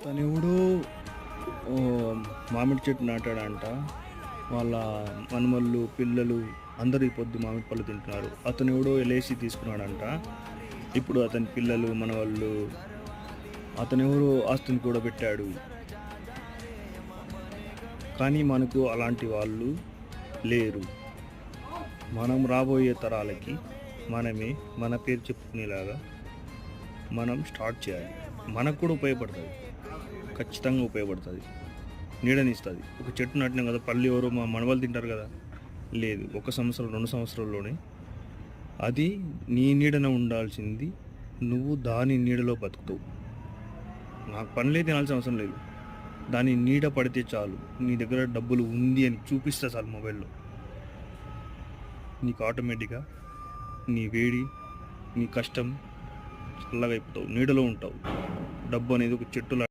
తనెవడో మామిడి చెట్టు నాటాడంట. వాళ్ళ మనమళ్ళు, పిల్లలు అందరూ ఈ పొద్దు మామిడి పళ్ళు తింటున్నారు. అతనెవడో ఎల్ఐసి తీసుకున్నాడంట. ఇప్పుడు అతని పిల్లలు, మనవాళ్ళు, అతనెవరో ఆస్తిని కూడా పెట్టాడు. కానీ మనకు అలాంటి వాళ్ళు లేరు. మనం రాబోయే తరాలకి మనమే మన పేరు చెప్పుకునేలాగా మనం స్టార్ట్ చేయాలి. మనకు కూడా ఉపయోగపడుతుంది, ఖచ్చితంగా ఉపయోగపడుతుంది, నీడనిస్తుంది. ఒక చెట్టు నాటినాం కదా, పళ్ళు ఎవరో మా మనవాళ్ళు తింటారు కదా, లేదు. 1 సంవత్సరం 2 సంవత్సరాల్లోనే అది నీ నీడన ఉండాల్సింది, నువ్వు దాని నీడలో బతుకుతావు. నాకు పనులే తినాల్సిన అవసరం లేదు, దాని నీడ పడితే చాలు. నీ దగ్గర డబ్బులు ఉంది అని చూపిస్తే చాలు మొబైల్లో, నీకు ఆటోమేటిక్గా నీ వేడి, నీ కష్టం చల్లగా అయిపోతావు, నీడలో ఉంటావు. డబ్బు అనేది ఒక చెట్టులా